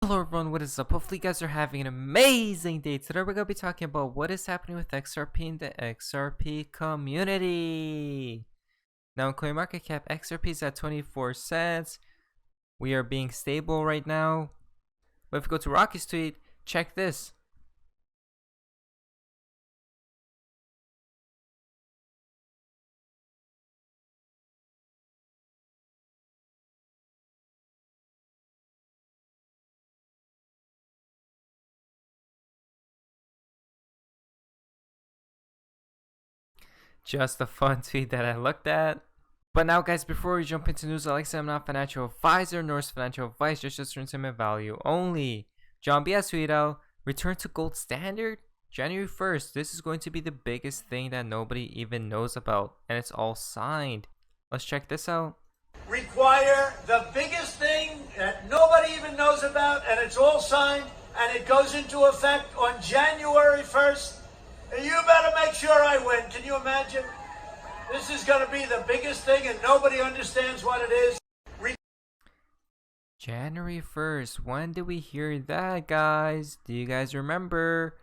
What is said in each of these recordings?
Hello everyone, what is up? Hopefully you guys are having an amazing day. Today we're going to be talking about what is happening with XRP in the XRP community. Now in CoinMarketCap, XRP is at 24 cents. We are being stable right now. But if we go to Rocky's tweet, check this. Just a fun tweet that I looked at. But now guys, before we jump into news, like I said, I'm not a financial advisor, nor is financial advice, just entertainment value only. John B. has tweeted out, return to gold standard? January 1st, this is going to be the biggest thing that nobody even knows about, and it's all signed. Let's check this out. Require the biggest thing that nobody even knows about, and it's all signed, and it goes into effect on January 1st. You better make sure I win. Can you imagine? This is going to be the biggest thing, and nobody understands what it is. January 1st, when did we hear that, guys? Do you guys remember?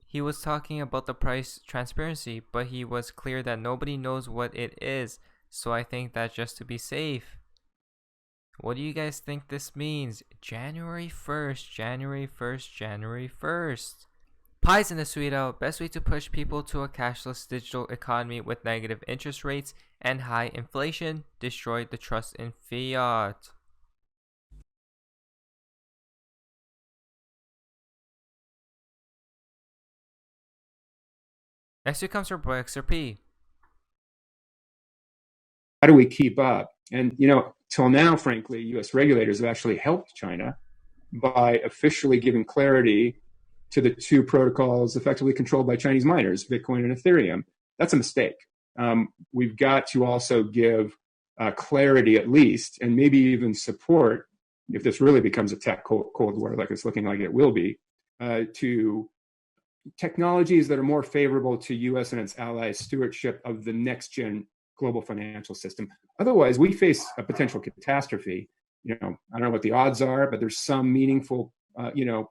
He was talking about the price transparency, but he was clear that nobody knows what it is. So I think that's just to be safe. What do you guys think this means? January 1st, January 1st, January 1st. Pies in the sweet out, best way to push people to a cashless digital economy with negative interest rates and high inflation, destroy the trust in fiat. Next week comes from XRP. How do we keep up? And, till now, frankly, U.S. regulators have actually helped China by officially giving clarity to the two protocols effectively controlled by Chinese miners, Bitcoin and Ethereum. That's a mistake. We've got to also give clarity at least, and maybe even support, if this really becomes a tech cold war like it's looking like it will be, to technologies that are more favorable to U.S. and its allies' stewardship of the next-gen global financial system. Otherwise, we face a potential catastrophe. I don't know what the odds are, but there's some meaningful,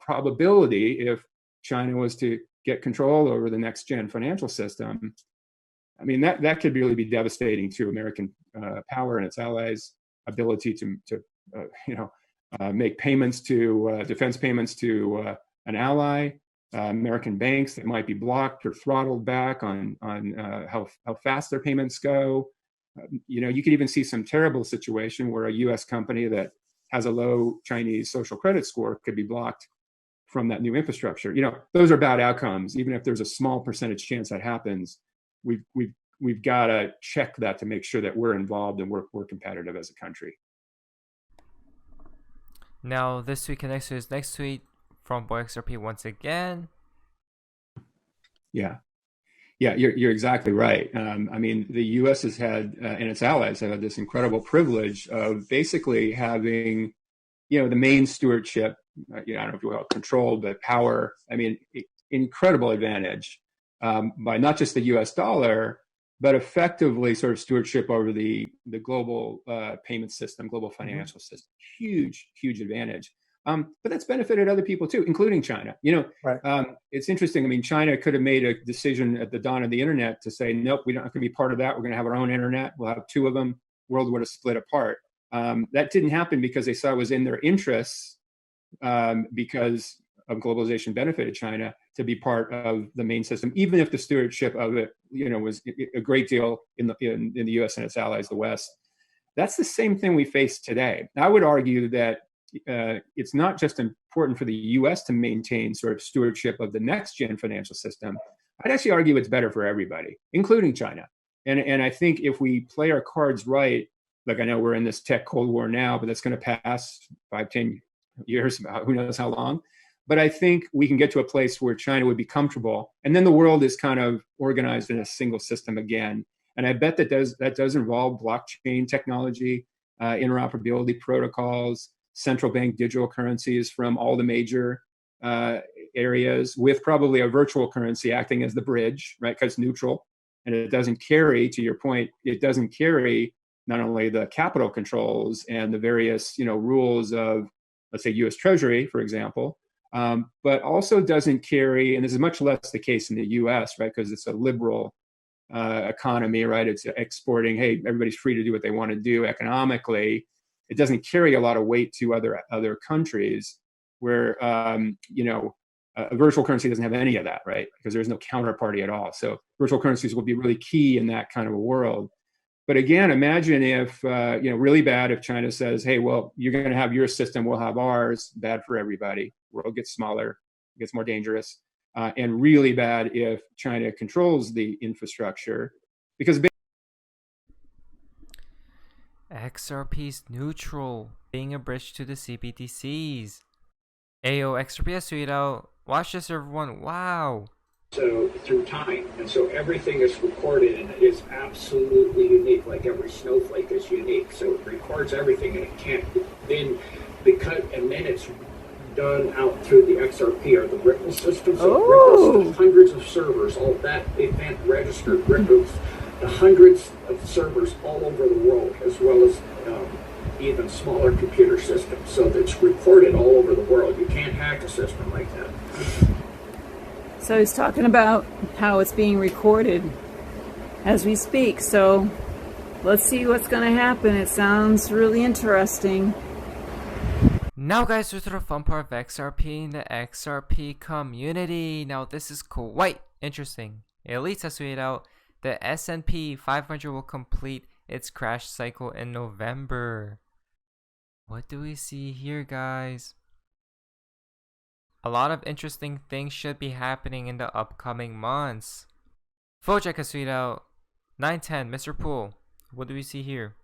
probability if China was to get control over the next-gen financial system. I mean, that could really be devastating to American power and its allies' ability to make payments to defense payments to an ally. American banks that might be blocked or throttled back on how fast their payments go. You could even see some terrible situation where a U.S. company that has a low Chinese social credit score could be blocked from that new infrastructure. Those are bad outcomes. Even if there's a small percentage chance that happens, we've got to check that to make sure that we're involved and we're competitive as a country. Now, this tweet connects to his next tweet from XRP once again. Yeah, you're exactly right. I mean, the U.S. has had, and its allies have had this incredible privilege of basically having, the main stewardship, I don't know if you will, control, but power. I mean, incredible advantage by not just the U.S. dollar, but effectively sort of stewardship over the global payment system, global financial system. Huge advantage. But that's benefited other people too, including China. Right. It's interesting. I mean, China could have made a decision at the dawn of the internet to say, nope, we're not going to be part of that. We're going to have our own internet. We'll have two of them. World would have split apart. That didn't happen because they saw it was in their interests, because of globalization benefited China to be part of the main system, even if the stewardship of it, was a great deal in the U.S. and its allies, the West. That's the same thing we face today. I would argue that it's not just important for the U.S. to maintain sort of stewardship of the next-gen financial system. I'd actually argue it's better for everybody, including China. And I think if we play our cards right, like I know we're in this tech cold war now, but that's going to pass 5-10 years, who knows how long. But I think we can get to a place where China would be comfortable, and then the world is kind of organized in a single system again. And I bet that does involve blockchain technology, interoperability protocols, central bank digital currencies from all the major areas, with probably a virtual currency acting as the bridge, right? Because it's neutral, and it doesn't carry, to your point, it doesn't carry not only the capital controls and the various rules of let's say, U.S. Treasury, for example, but also doesn't carry, and this is much less the case in the U.S., right, because it's a liberal economy, right? It's exporting. Hey, everybody's free to do what they want to do economically. It doesn't carry a lot of weight to other countries where a virtual currency doesn't have any of that, right? Because there's no counterparty at all. So virtual currencies will be really key in that kind of a world. But again, imagine if really bad if China says, "Hey, well, you're going to have your system, we'll have ours." Bad for everybody. World gets smaller, gets more dangerous. And really bad if China controls the infrastructure, because XRP's neutral, being a bridge to the CBDCs. Ayo, XRP has tweeted out, watch this everyone, wow. So through time, and so everything is recorded and it is absolutely unique, like every snowflake is unique. So it records everything and it can't then, and then it's done out through the XRP or the Ripple system. So Ripple's hundreds of servers, all that event registered Ripple's the hundreds of servers all over the world, as well as even smaller computer systems. So that's recorded all over the world. You can't hack a system like that. So he's talking about how it's being recorded as we speak. So let's see what's going to happen. It sounds really interesting. Now guys, to the fun part of XRP in the XRP community. Now this is quite interesting. Elite has tweeted out the S&P 500 will complete its crash cycle in November. What do we see here, guys? A lot of interesting things should be happening in the upcoming months. Fojek has tweeted out 910 Mr. Pool. What do we see here?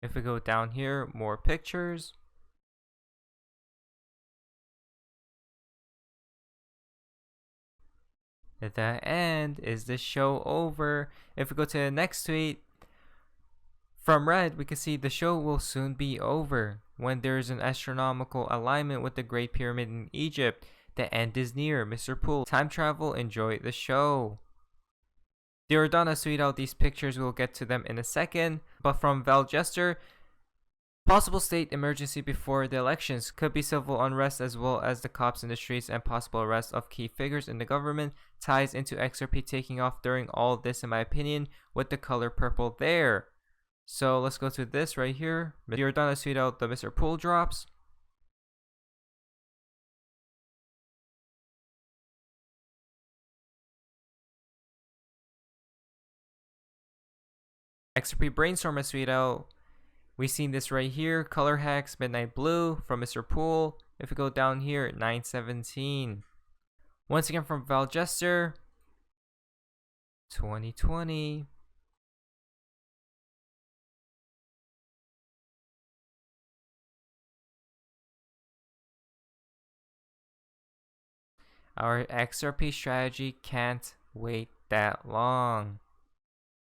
If we go down here, more pictures. At the end, is the show over? If we go to the next tweet, from Red, we can see the show will soon be over. When there is an astronomical alignment with the Great Pyramid in Egypt, the end is near. Mr. Pool, time travel, enjoy the show. Diordana tweeted out these pictures, we'll get to them in a second. But from Val Jester, possible state emergency before the elections, could be civil unrest as well as the cops in the streets and possible arrest of key figures in the government, ties into XRP taking off during all this in my opinion with the color purple there. So let's go to this right here. Diordana tweeted out the Mr. Pool drops. XRP Brainstorm has tweeted out, we've seen this right here, color hacks, midnight blue from Mr. Pool. If we go down here, 917. Once again from Val Jester, 2020. Our XRP strategy can't wait that long.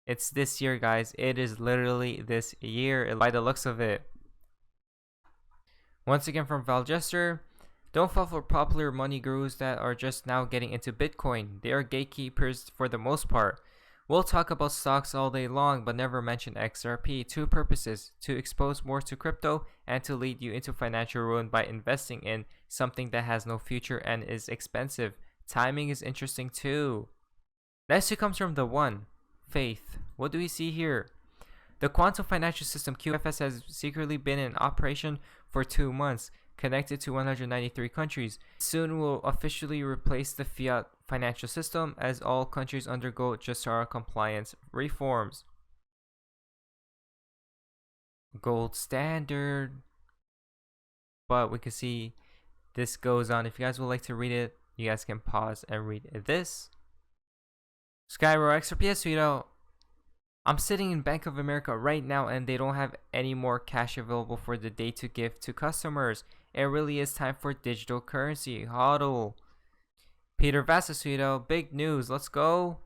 It's this year, guys. It is literally this year by the looks of it. Once again from Val Jester, don't fall for popular money gurus that are just now getting into Bitcoin. They are gatekeepers for the most part. We'll talk about stocks all day long, but never mention XRP. Two purposes: to expose more to crypto and to lead you into financial ruin by investing in something that has no future and is expensive. Timing is interesting too. Next two comes from the one. Faith. What do we see here? The quantum financial system QFS has secretly been in operation for 2 months, connected to 193 countries. Soon will officially replace the fiat financial system as all countries undergo JSARA compliance reforms. Gold standard. But we can see this goes on. If you guys would like to read it, you guys can pause and read this. Skyro XRP has tweeted out, I'm sitting in Bank of America right now and they don't have any more cash available for the day to give to customers. It really is time for digital currency. HODL. Peter Vass has tweeted out, big news, let's go.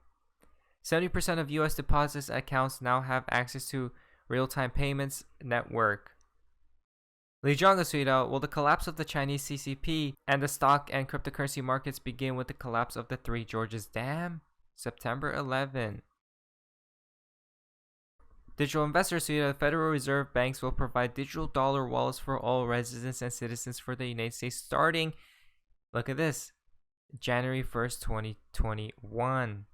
70% of US deposits accounts now have access to real-time payments network. Li Zhang has tweeted out, will the collapse of the Chinese CCP and the stock and cryptocurrency markets begin with the collapse of the Three Georges Dam? September 11. Digital investors say that the Federal Reserve banks will provide digital dollar wallets for all residents and citizens for the United States starting, look at this, January 1st, 2021.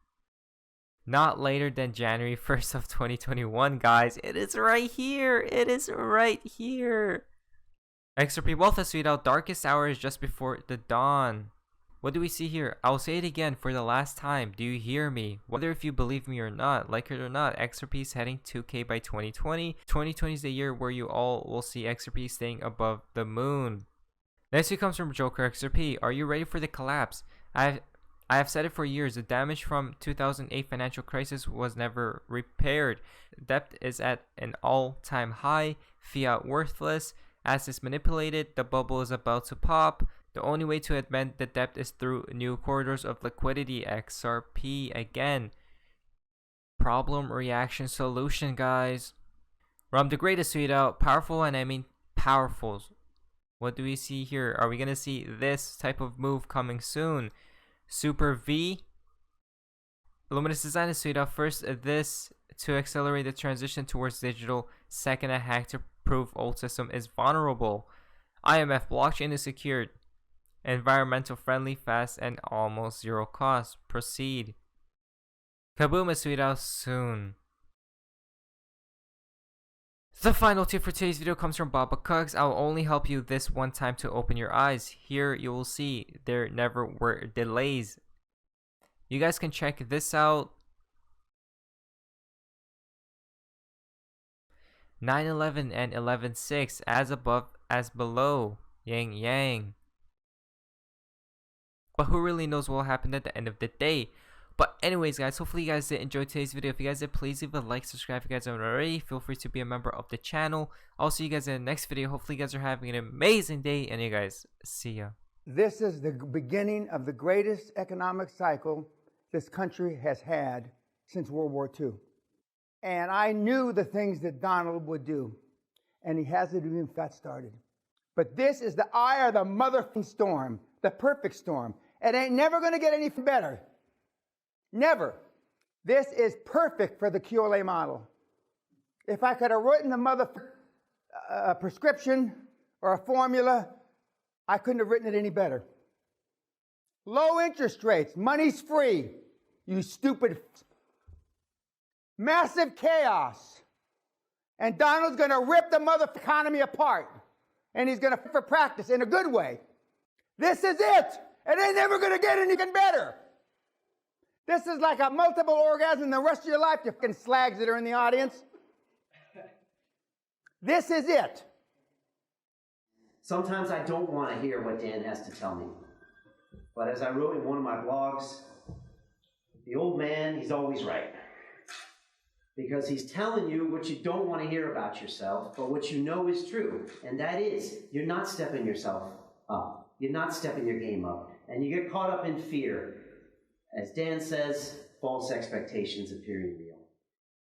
Not later than January 1st of 2021, guys. It is right here. It is right here. XRP Wealth has tweeted out, darkest hour is just before the dawn. What do we see here? I'll say it again for the last time. Do you hear me? Whether if you believe me or not, like it or not, XRP is heading 2K by 2020. 2020 is the year where you all will see XRP staying above the moon. Next week comes from Joker XRP. Are you ready for the collapse? I have said it for years. The damage from 2008 financial crisis was never repaired. Debt is at an all-time high. Fiat worthless. Assets manipulated. The bubble is about to pop. The only way to amend the debt is through new corridors of liquidity. XRP again. Problem, reaction, solution, guys. Rom the Greatest tweet out. Powerful, and I mean powerful. What do we see here? Are we going to see this type of move coming soon? Super V. Luminous Design is tweet out. First, this to accelerate the transition towards digital. Second, a hack to prove old system is vulnerable. IMF blockchain is secured. Environmental friendly, fast, and almost zero cost. Proceed. Kaboom is tweet out soon. The final tip for today's video comes from Baba Cugs. I'll only help you this one time to open your eyes. Here you will see there never were delays. You guys can check this out. 9/11 and 11/6, as above as below. Yang yang. But who really knows what will happen at the end of the day? But anyways, guys, hopefully you guys did enjoy today's video. If you guys did, please leave a like, subscribe if you guys haven't already. Feel free to be a member of the channel. I'll see you guys in the next video. Hopefully you guys are having an amazing day, and you guys, see ya. This is the beginning of the greatest economic cycle this country has had since World War II. And I knew the things that Donald would do, and he hasn't even got started. But this is the eye of the motherfucking storm, the perfect storm. It ain't never going to get any better. Never. This is perfect for the QLA model. If I could have written a prescription or a formula, I couldn't have written it any better. Low interest rates, money's free, you stupid. Massive chaos. And Donald's going to rip the mother economy apart. And he's going to for practice in a good way. This is it. It ain't never going to get anything better. This is like a multiple orgasm the rest of your life, you fucking slags that are in the audience. This is it. Sometimes I don't want to hear what Dan has to tell me. But as I wrote in one of my blogs, the old man, he's always right. Because he's telling you what you don't want to hear about yourself, but what you know is true. And that is, you're not stepping yourself up. You're not stepping your game up. And you get caught up in fear. As Dan says, false expectations appearing real.